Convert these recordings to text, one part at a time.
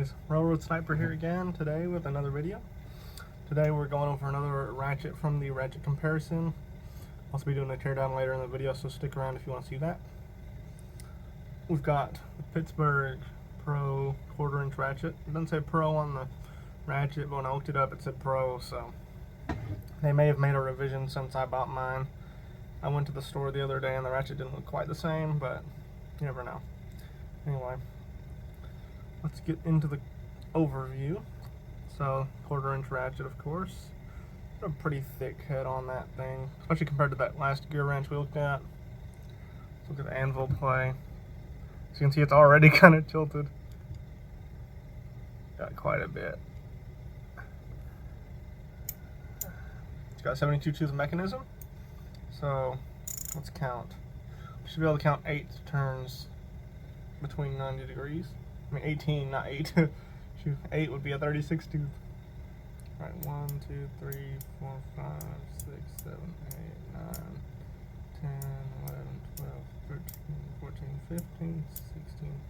guys, Railroad Sniper here again today with another video. Today we're going over another ratchet from the ratchet comparison. I'll also be doing a teardown later in the video, so stick around if you want to see that. We've got the Pittsburgh Pro 1/4 inch ratchet. It doesn't say Pro on the ratchet, but when I looked it up it said Pro, so they may have made a revision since I bought mine. I went to the store the other day and the ratchet didn't look quite the same, but you never know. Anyway, let's get into the overview. So, 1/4 inch ratchet, of course. Got a pretty thick head on that thing, especially compared to that last gear wrench we looked at. Let's look at the anvil play. As you can see, it's already kind of tilted. Got quite a bit. It's got a 72 tooth mechanism. So, let's count. We should be able to count 8 turns between 90 degrees. I mean 18, not 8. Shoot, 8 would be a 36 tooth. Alright, 1, 2, 3, 4, 5, 6, 7, 8, 9, 10, 11, 12, 13, 14, 15, 16.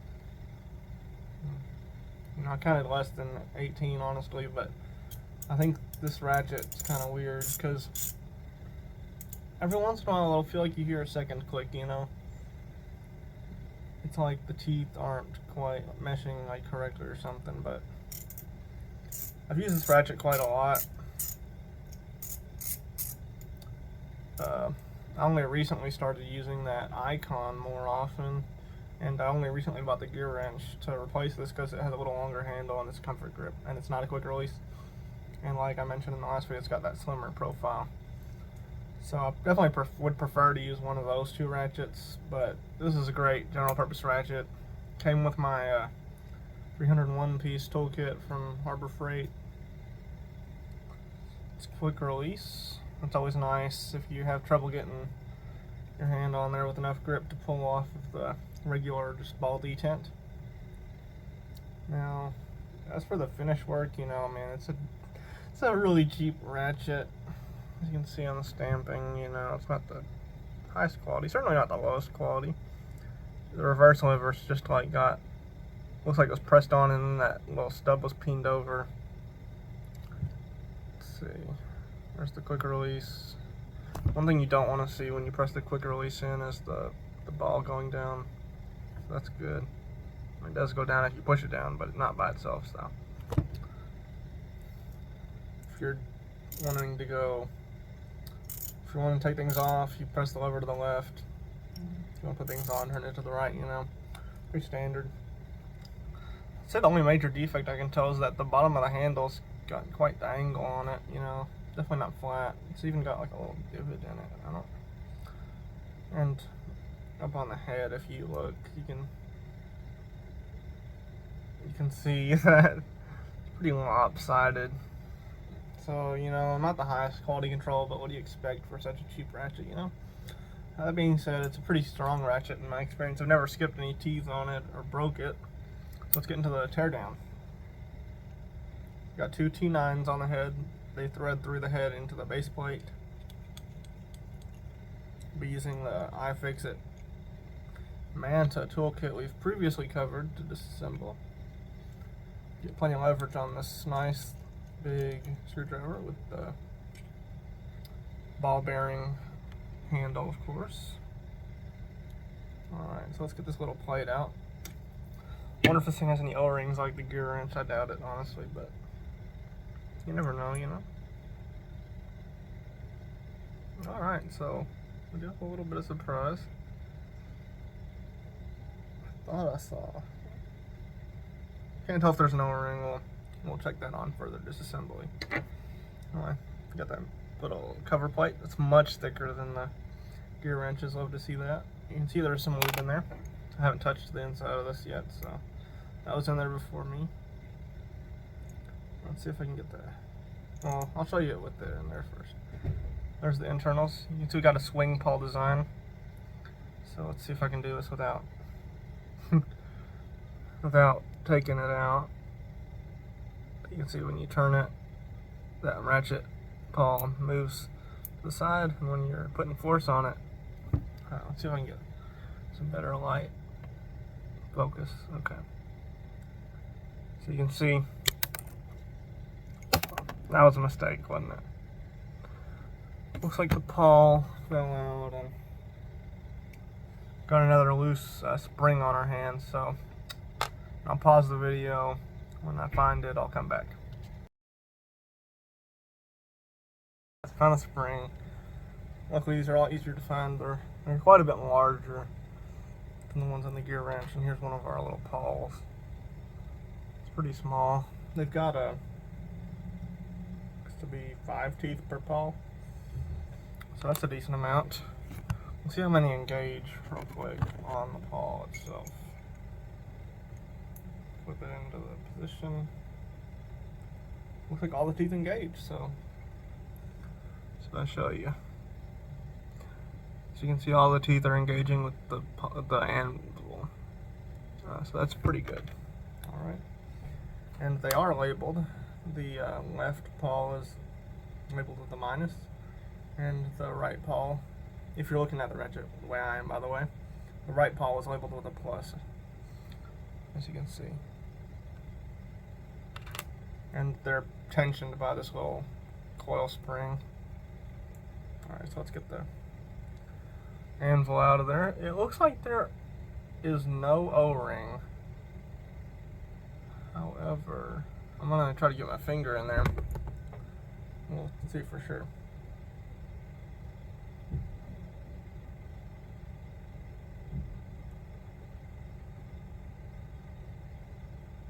You know, I counted less than 18 honestly, but I think this ratchet's kind of weird because every once in a while it'll feel like you hear a second click, you know? It's like the teeth aren't quite meshing like correctly or something, but I've used this ratchet quite a lot. I only recently started using that icon more often, and I only recently bought the gear wrench to replace this because it has a little longer handle and it's comfort grip, and it's not a quick release. And like I mentioned in the last video, it's got that slimmer profile. So I definitely would prefer to use one of those two ratchets, but this is a great general purpose ratchet. Came with my 301 piece toolkit from Harbor Freight. It's quick release. It's always nice if you have trouble getting your hand on there with enough grip to pull off of the regular just ball detent. Now, as for the finish work, you know, man, it's a really cheap ratchet. As you can see on the stamping, you know, it's not the highest quality, certainly not the lowest quality. The reverse lever's just like looks like it was pressed on and then that little stub was peened over. Let's see, there's the quick release. One thing you don't want to see when you press the quick release in is the ball going down. So that's good. It does go down if you push it down, but not by itself, so. If you're wanting to go, if you want to take things off, you press the lever to the left. If you want to put things on, turn it to the right, you know. Pretty standard. I'd say the only major defect I can tell is that the bottom of the handle's got quite the angle on it, you know. Definitely not flat. It's even got like a little divot in it. And up on the head, if you look, you can see that it's pretty lopsided. So, you know, not the highest quality control, but what do you expect for such a cheap ratchet, you know? That being said, it's a pretty strong ratchet in my experience. I've never skipped any teeth on it or broke it. Let's get into the teardown. Got two T9s on the head. They thread through the head into the base plate. Be using the iFixit Manta toolkit we've previously covered to disassemble. Get plenty of leverage on this nice big screwdriver with the ball bearing handle, of course. Alright, so let's get this little plate out. I wonder if this thing has any O-rings like the gear wrench. I doubt it, honestly, but you never know, you know. Alright, so we got a little bit of surprise. I thought I saw. Can't tell if there's an O-ring. We'll check that on further disassembly. Anyway, got that little cover plate. It's much thicker than the gear wrenches. Love to see that. You can see there's some lube in there. I haven't touched the inside of this yet, so that was in there before me. Let's see if I can get that. Well, I'll show you what's in there first. There's the internals. You can see we got a swing pawl design. So let's see if I can do this without taking it out. You can see when you turn it, that ratchet pawl moves to the side, and when you're putting force on it, let's see if I can get some better light focus. Okay. So you can see, that was a mistake, wasn't it? Looks like the pawl fell out and got another loose spring on our hand, so I'll pause the video. When I find it, I'll come back. I found a spring. Luckily, these are all easier to find. They're quite a bit larger than the ones on the gear wrench, and here's one of our little pawls. It's pretty small. They've got looks to be 5 teeth per pawl, so that's a decent amount. Let's see how many engage real quick on the pawl itself. Flip it into the position. Looks like all the teeth engage, so I'll show you. So you can see all the teeth are engaging with the anvil. So that's pretty good. All right, and they are labeled. The left paw is labeled with a minus, and the right paw, if you're looking at the ratchet the way I am, by the way, the right paw is labeled with a plus, as you can see. And they're tensioned by this little coil spring. Alright, so let's get the anvil out of there. It looks like there is no O-ring. However, I'm going to try to get my finger in there. We'll see for sure.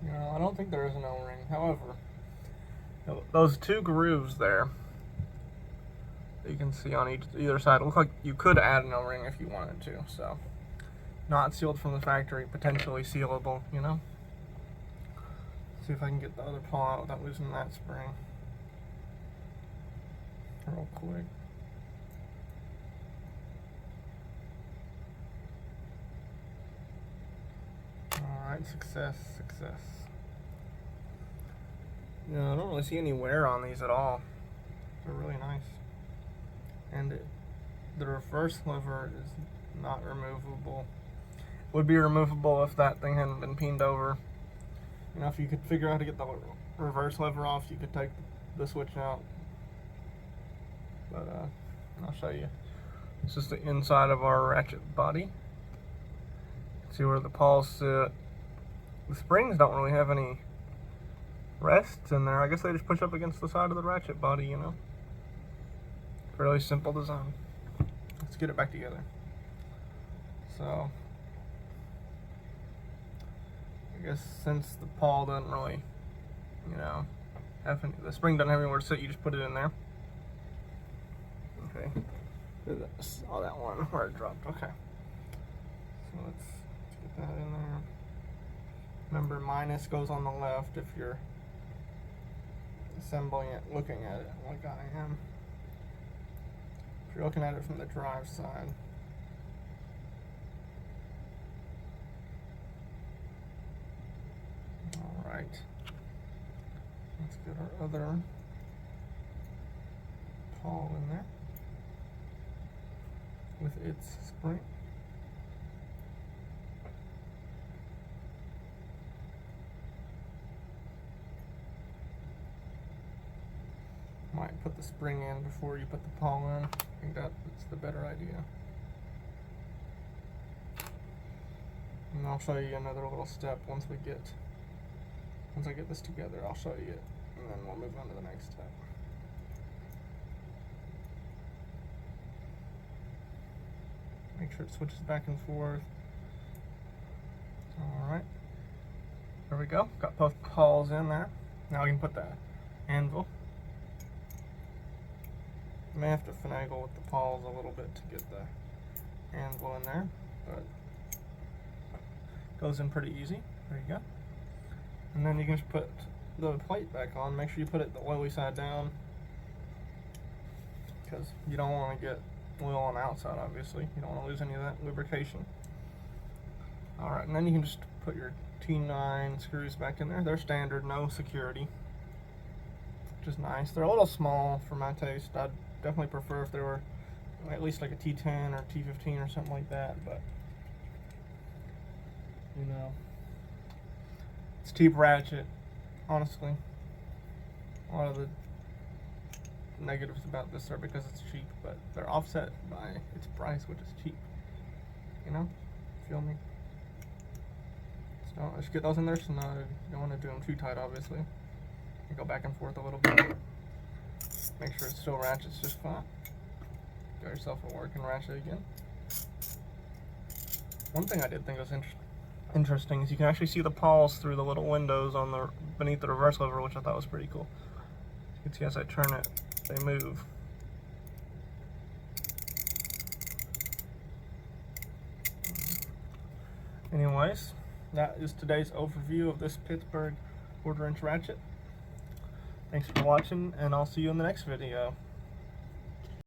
No, I don't think there is an O-ring. However, those 2 grooves there that you can see on either side look like you could add an O-ring if you wanted to. So, not sealed from the factory, potentially sealable, you know. See if I can get the other paw out without losing that spring real quick. Alright, success. Yeah, I don't really see any wear on these at all. They're really nice. And the reverse lever is not removable. Would be removable if that thing hadn't been peened over. You know, if you could figure out how to get the reverse lever off, you could take the switch out. But I'll show you. This is the inside of our ratchet body. See where the pawls sit. The springs don't really have any rests in there. I guess they just push up against the side of the ratchet body, you know. Fairly simple design. Let's get it back together. So, I guess since the pawl doesn't really, you know, the spring doesn't have anywhere to sit, you just put it in there. Okay. Saw that one where it dropped. Okay. So let's get that in there. Remember, minus goes on the left if you're assembling it, looking at it like I am. If you're looking at it from the drive side. Alright. Let's get our other pawl in there with its spring. Might put the spring in before you put the pawl in. I think that's the better idea. And I'll show you another little step once I get this together. I'll show you it, and then we'll move on to the next step. Make sure it switches back and forth. Alright. There we go. Got both pawls in there. Now we can put the anvil. I may have to finagle with the pawls a little bit to get the anvil in there, but it goes in pretty easy. There you go. And then you can just put the plate back on. Make sure you put it the oily side down, because you don't want to get oil on the outside, obviously. You don't want to lose any of that lubrication. Alright, and then you can just put your T9 screws back in there. They're standard, no security, which is nice. They're a little small for my taste. I'd definitely prefer if they were at least like a T10 or T15 or something like that, but you know, it's cheap ratchet. honestly. A lot of the negatives about this are because it's cheap, but they're offset by its price, which is cheap. You know? Feel me? So let's get those in there. So now you don't want to do them too tight, obviously. You go back and forth a little bit. Make sure it still ratchets just fine. Get yourself a working ratchet again. One thing I did think was interesting is you can actually see the pawls through the little windows on the beneath the reverse lever, which I thought was pretty cool. You can see as I turn it, they move. Anyways, that is today's overview of this Pittsburgh 1/4 inch ratchet. Thanks for watching, and I'll see you in the next video.